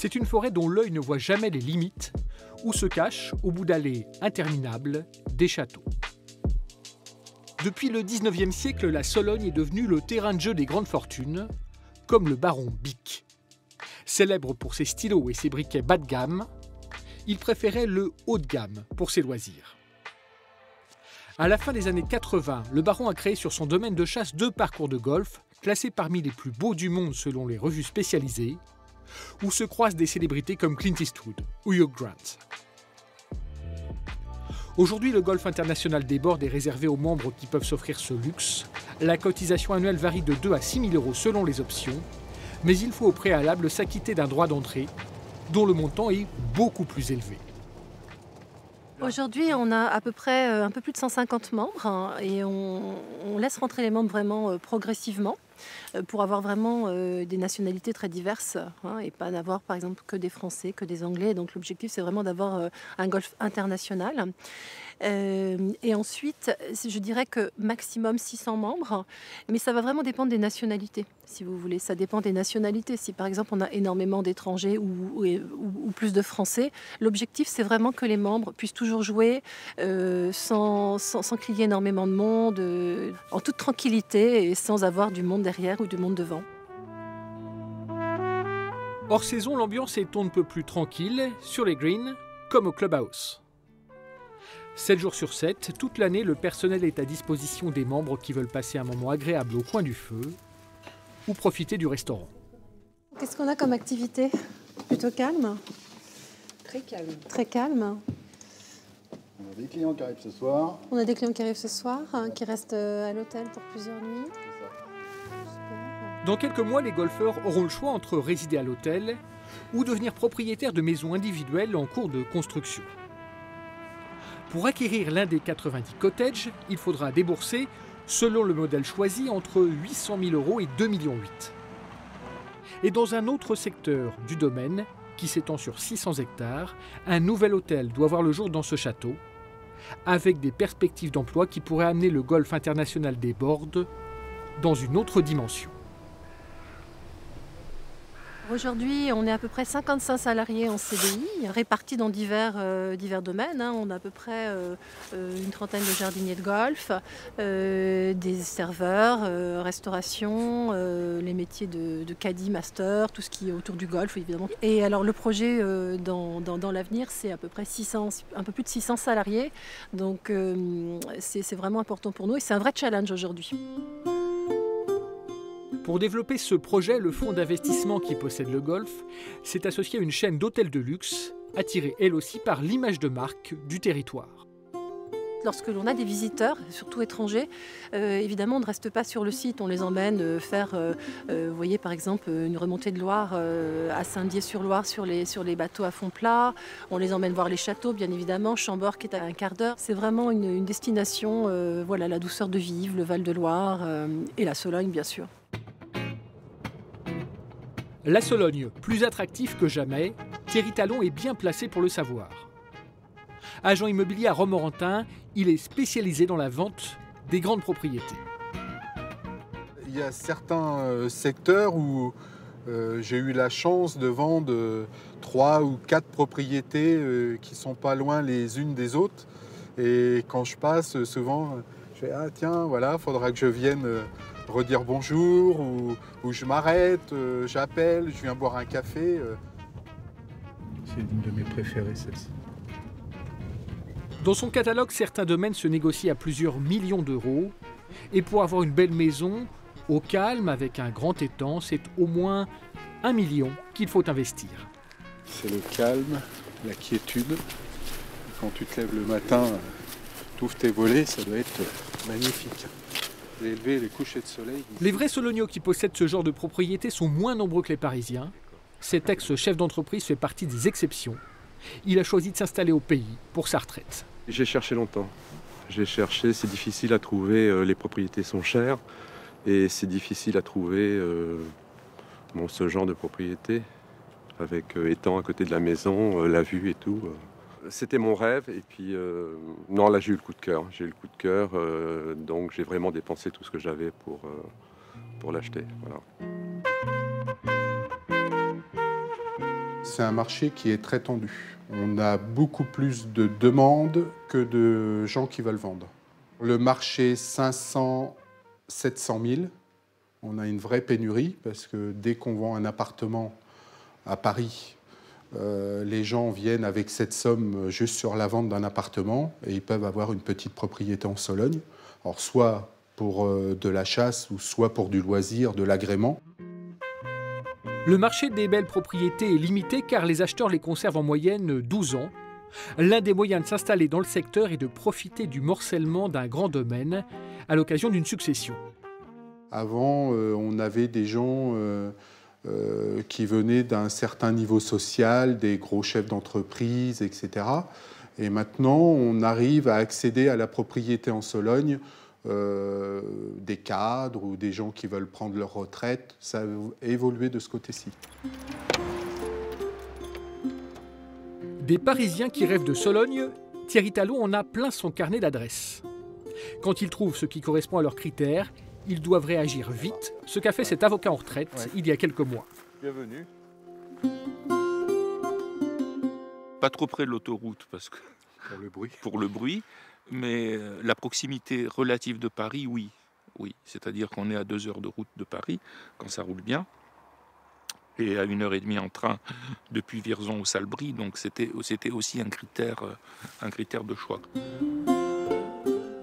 C'est une forêt dont l'œil ne voit jamais les limites, où se cachent, au bout d'allées interminables, des châteaux. Depuis le 19e siècle, la Sologne est devenue le terrain de jeu des grandes fortunes, comme le baron Bick. Célèbre pour ses stylos et ses briquets bas de gamme, il préférait le haut de gamme pour ses loisirs. À la fin des années 80, le baron a créé sur son domaine de chasse 2 parcours de golf, classés parmi les plus beaux du monde selon les revues spécialisées, où se croisent des célébrités comme Clint Eastwood ou Hugh Grant. Aujourd'hui, le golf international des bords est réservé aux membres qui peuvent s'offrir ce luxe. La cotisation annuelle varie de 2 à 6 000 € selon les options, mais il faut au préalable s'acquitter d'un droit d'entrée, dont le montant est beaucoup plus élevé. Aujourd'hui, on a à peu près un peu plus de 150 membres hein, et on laisse rentrer les membres vraiment progressivement pour avoir vraiment des nationalités très diverses hein, et pas d'avoir par exemple que des Français, que des Anglais. Donc l'objectif c'est vraiment d'avoir un golf international. Et ensuite, je dirais que maximum 600 membres, mais ça va vraiment dépendre des nationalités, si vous voulez. Ça dépend des nationalités. Si par exemple on a énormément d'étrangers ou plus de Français, l'objectif c'est vraiment que les membres puissent toujours jouer sans qu'il y ait énormément de monde, en toute tranquillité et sans avoir du monde derrière ou du monde devant. Hors saison, l'ambiance est on ne peut plus tranquille, sur les greens comme au clubhouse. 7 jours sur 7, toute l'année, le personnel est à disposition des membres qui veulent passer un moment agréable au coin du feu ou profiter du restaurant. Qu'est-ce qu'on a comme activité? Plutôt calme? Très calme. Très calme. On a des clients qui arrivent ce soir. On a des clients qui arrivent ce soir, hein, qui restent à l'hôtel pour plusieurs nuits. Dans quelques mois, les golfeurs auront le choix entre résider à l'hôtel ou devenir propriétaires de maisons individuelles en cours de construction. Pour acquérir l'un des 90 cottages, il faudra débourser, selon le modèle choisi, entre 800 000 € et 2,8 millions. Et dans un autre secteur du domaine, qui s'étend sur 600 hectares, un nouvel hôtel doit voir le jour dans ce château, avec des perspectives d'emploi qui pourraient amener le golf international des Bords dans une autre dimension. Aujourd'hui, on est à peu près 55 salariés en CDI, répartis dans divers domaines. Hein. On a à peu près une trentaine de jardiniers de golf, des serveurs, restauration, les métiers de caddie, master, tout ce qui est autour du golf, évidemment. Et alors le projet dans l'avenir, c'est à peu près 600, un peu plus de 600 salariés. Donc c'est vraiment important pour nous et c'est un vrai challenge aujourd'hui. Pour développer ce projet, le fonds d'investissement qui possède le golf s'est associé à une chaîne d'hôtels de luxe, attirée elle aussi par l'image de marque du territoire. Lorsque l'on a des visiteurs, surtout étrangers, évidemment on ne reste pas sur le site, on les emmène faire, vous voyez par exemple une remontée de Loire à Saint-Dié-sur-Loire sur les bateaux à fond plat, on les emmène voir les châteaux bien évidemment, Chambord qui est à un quart d'heure. C'est vraiment une destination, voilà, la douceur de vivre, le Val-de-Loire et la Sologne bien sûr. La Sologne, plus attractive que jamais, Thierry Talon est bien placé pour le savoir. Agent immobilier à Romorantin, il est spécialisé dans la vente des grandes propriétés. Il y a certains secteurs où j'ai eu la chance de vendre 3 ou 4 propriétés qui ne sont pas loin les unes des autres. Et quand je passe, souvent, je fais « Ah tiens, voilà, il faudra que je vienne redire bonjour » ou je m'arrête, j'appelle, je viens boire un café. C'est une de mes préférées, celle-ci. Dans son catalogue, certains domaines se négocient à plusieurs millions d'euros. Et pour avoir une belle maison, au calme, avec un grand étang, c'est au moins 1 million qu'il faut investir. C'est le calme, la quiétude. Quand tu te lèves le matin, tu ouvres tes volets, ça doit être magnifique. Les levées, les couchers de soleil. Les vrais Solognos qui possèdent ce genre de propriété sont moins nombreux que les Parisiens. Cet ex-chef d'entreprise fait partie des exceptions. Il a choisi de s'installer au pays pour sa retraite. J'ai cherché longtemps. J'ai cherché, c'est difficile à trouver, les propriétés sont chères et c'est difficile à trouver ce genre de propriété avec étang à côté de la maison, la vue et tout. C'était mon rêve et puis non, là j'ai eu le coup de cœur. J'ai eu le coup de cœur, donc j'ai vraiment dépensé tout ce que j'avais pour l'acheter. Voilà. c'est un marché qui est très tendu. On a beaucoup plus de demandes que de gens qui veulent vendre. Le marché 500, 700 000, on a une vraie pénurie parce que dès qu'on vend un appartement à Paris, les gens viennent avec cette somme juste sur la vente d'un appartement et ils peuvent avoir une petite propriété en Sologne. Alors soit pour de la chasse ou soit pour du loisir, de l'agrément. Le marché des belles propriétés est limité car les acheteurs les conservent en moyenne 12 ans. L'un des moyens de s'installer dans le secteur est de profiter du morcellement d'un grand domaine à l'occasion d'une succession. Avant, on avait des gens qui venaient d'un certain niveau social, des gros chefs d'entreprise, etc. Et maintenant, on arrive à accéder à la propriété en Sologne, des cadres ou des gens qui veulent prendre leur retraite. Ça a évolué de ce côté-ci. Des Parisiens qui rêvent de Sologne, Thierry Talon en a plein son carnet d'adresses. Quand ils trouvent ce qui correspond à leurs critères, ils doivent réagir vite, ce qu'a fait cet avocat en retraite il y a quelques mois. Bienvenue. Pas trop près de l'autoroute parce que pour le bruit, mais la proximité relative de Paris, oui. C'est-à-dire qu'on est à 2 heures de route de Paris quand ça roule bien, et à 1h30 en train depuis Vierzon au Salbris, donc c'était aussi un critère de choix.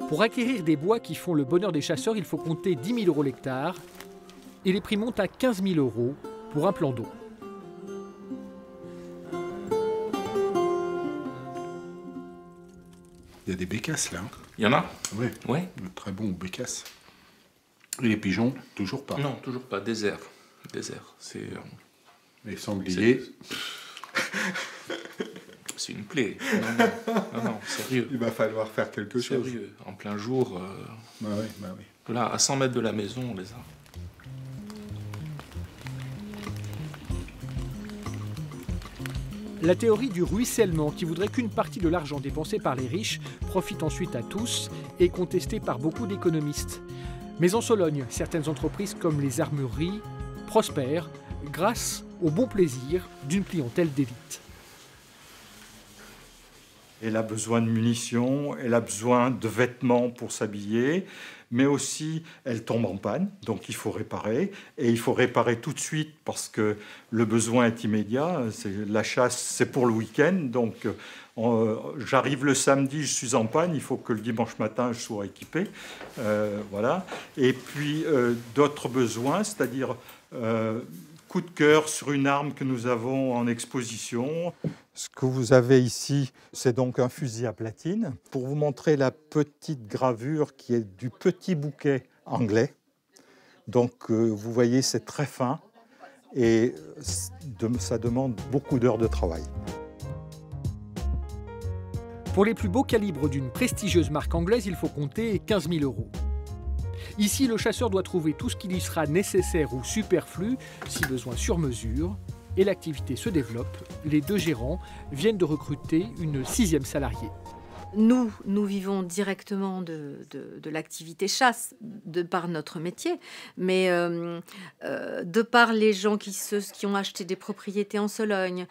Pour acquérir des bois qui font le bonheur des chasseurs, il faut compter 10 000 € l'hectare et les prix montent à 15 000 € pour un plan d'eau. Il y a des bécasses là. Il y en a? Oui. Ouais. Très bon bécasses. Et les pigeons, toujours pas. Non, toujours pas. Désert. C'est. Les sangliers. C'est une plaie. Non, sérieux. Il va falloir faire quelque chose. Sérieux. En plein jour. Bah oui. Là, à 100 mètres de la maison, on les a. La théorie du ruissellement, qui voudrait qu'une partie de l'argent dépensé par les riches profite ensuite à tous, est contestée par beaucoup d'économistes. Mais en Sologne, certaines entreprises comme les armureries prospèrent grâce au bon plaisir d'une clientèle d'élite. Elle a besoin de munitions, elle a besoin de vêtements pour s'habiller, mais aussi elle tombe en panne, donc il faut réparer. Et il faut réparer tout de suite parce que le besoin est immédiat. La chasse, c'est pour le week-end, donc j'arrive le samedi, je suis en panne, il faut que le dimanche matin, je sois équipé. Voilà. Et puis d'autres besoins, c'est-à-dire coup de cœur sur une arme que nous avons en exposition. Ce que vous avez ici, c'est donc un fusil à platine. Pour vous montrer la petite gravure qui est du petit bouquet anglais. Donc vous voyez, c'est très fin et ça demande beaucoup d'heures de travail. Pour les plus beaux calibres d'une prestigieuse marque anglaise, il faut compter 15 000 €. Ici, le chasseur doit trouver tout ce qui lui sera nécessaire ou superflu, si besoin sur mesure, et l'activité se développe. Les 2 gérants viennent de recruter une 6e salariée. Nous vivons directement de l'activité chasse, de par notre métier, mais de par les gens qui ont acheté des propriétés en Sologne,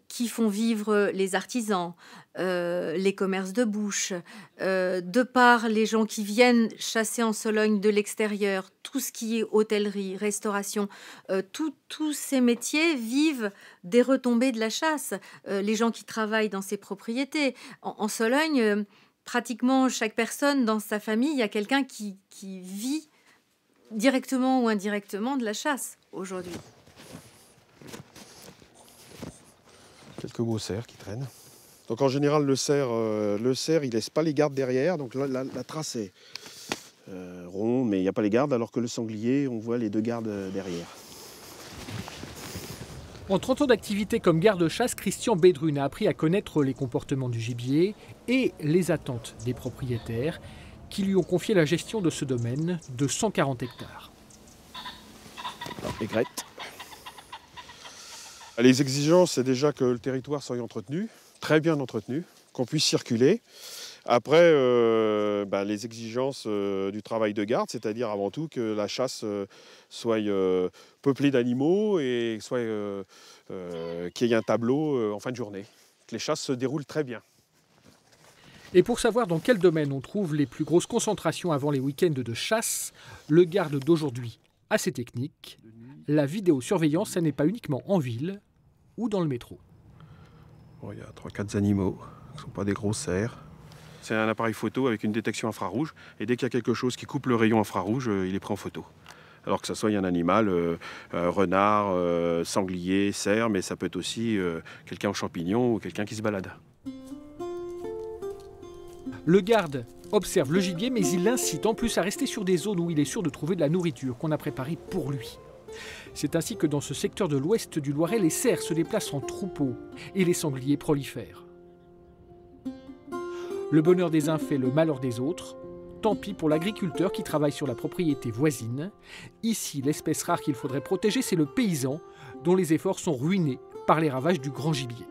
qui font vivre les artisans, les commerces de bouche, de par les gens qui viennent chasser en Sologne de l'extérieur, tout ce qui est hôtellerie, restauration, tous ces métiers vivent des retombées de la chasse. Les gens qui travaillent dans ces propriétés. En Sologne, pratiquement chaque personne dans sa famille, il y a quelqu'un qui vit directement ou indirectement de la chasse aujourd'hui. Quelques beaux cerfs qui traînent. Donc en général, le cerf, il laisse pas les gardes derrière. Donc là, la trace est ronde, mais il n'y a pas les gardes, alors que le sanglier, on voit les 2 gardes derrière. En 30 ans d'activité comme garde-chasse, Christian Bédrune a appris à connaître les comportements du gibier et les attentes des propriétaires qui lui ont confié la gestion de ce domaine de 140 hectares. Alors, les grettes. Les exigences, c'est déjà que le territoire soit entretenu, très bien entretenu, qu'on puisse circuler, Après, les exigences du travail de garde, c'est-à-dire avant tout que la chasse soit peuplée d'animaux et qu'il y ait un tableau en fin de journée. Que les chasses se déroulent très bien. Et pour savoir dans quel domaine on trouve les plus grosses concentrations avant les week-ends de chasse, le garde d'aujourd'hui a ses techniques. La vidéosurveillance, ça n'est pas uniquement en ville ou dans le métro. Bon, il y a 3-4 animaux, qui ne sont pas des gros cerfs. C'est un appareil photo avec une détection infrarouge. Et dès qu'il y a quelque chose qui coupe le rayon infrarouge, il est pris en photo. Alors que ça soit un animal, renard, sanglier, cerf, mais ça peut être aussi quelqu'un aux champignons ou quelqu'un qui se balade. Le garde observe le gibier, mais il l'incite en plus à rester sur des zones où il est sûr de trouver de la nourriture qu'on a préparée pour lui. C'est ainsi que dans ce secteur de l'ouest du Loiret, les cerfs se déplacent en troupeaux et les sangliers prolifèrent. Le bonheur des uns fait le malheur des autres. Tant pis pour l'agriculteur qui travaille sur la propriété voisine. Ici, l'espèce rare qu'il faudrait protéger, c'est le paysan, dont les efforts sont ruinés par les ravages du grand gibier.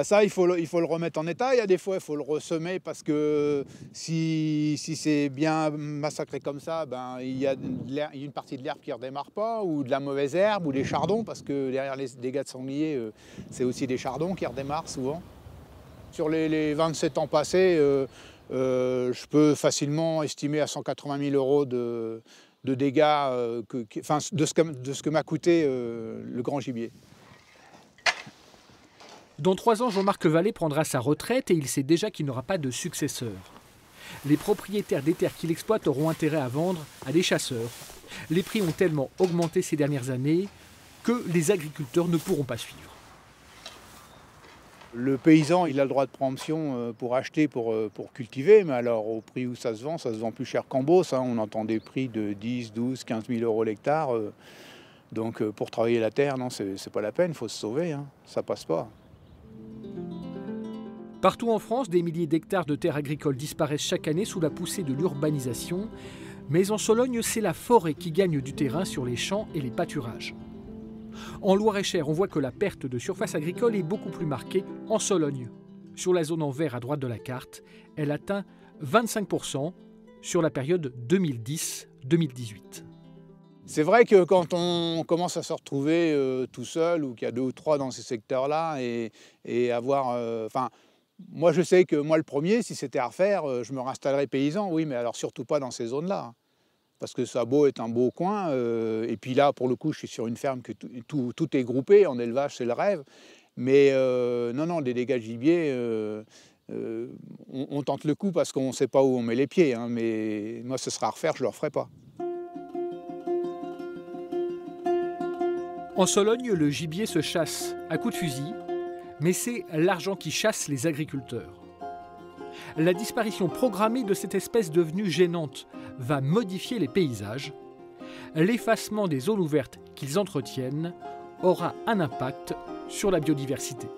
Ça, il faut le remettre en état. Il y a des fois, il faut le ressemer parce que si c'est bien massacré comme ça, il y a une partie de l'herbe qui ne redémarre pas, ou de la mauvaise herbe, ou des chardons, parce que derrière les dégâts de sanglier, c'est aussi des chardons qui redémarrent souvent. Sur les 27 ans passés, je peux facilement estimer à 180 000 € de dégâts, de ce que m'a coûté le grand gibier. Dans 3 ans, Jean-Marc Vallée prendra sa retraite et il sait déjà qu'il n'aura pas de successeur. Les propriétaires des terres qu'il exploite auront intérêt à vendre à des chasseurs. Les prix ont tellement augmenté ces dernières années que les agriculteurs ne pourront pas suivre. Le paysan, il a le droit de préemption pour acheter, pour cultiver, mais alors au prix où ça se vend plus cher qu'en Beauce. On entend des prix de 10, 12, 15 000 € l'hectare. Donc pour travailler la terre, non, c'est pas la peine, il faut se sauver, ça passe pas. Partout en France, des milliers d'hectares de terres agricoles disparaissent chaque année sous la poussée de l'urbanisation. Mais en Sologne, c'est la forêt qui gagne du terrain sur les champs et les pâturages. En Loir-et-Cher, on voit que la perte de surface agricole est beaucoup plus marquée en Sologne. Sur la zone en vert à droite de la carte, elle atteint 25% sur la période 2010-2018. C'est vrai que quand on commence à se retrouver tout seul, ou qu'il y a 2 ou 3 dans ces secteurs-là, et avoir... moi, je sais que moi, le premier, si c'était à refaire, je me réinstallerais paysan, oui, mais alors surtout pas dans ces zones-là. Parce que Sabot est un beau coin, et puis là, pour le coup, je suis sur une ferme que tout est groupé, en élevage, c'est le rêve. Mais non, des dégâts de gibier, on tente le coup parce qu'on ne sait pas où on met les pieds, mais moi, ce sera à refaire, je ne le referai pas. En Sologne, le gibier se chasse à coups de fusil, mais c'est l'argent qui chasse les agriculteurs. La disparition programmée de cette espèce devenue gênante va modifier les paysages. L'effacement des zones ouvertes qu'ils entretiennent aura un impact sur la biodiversité.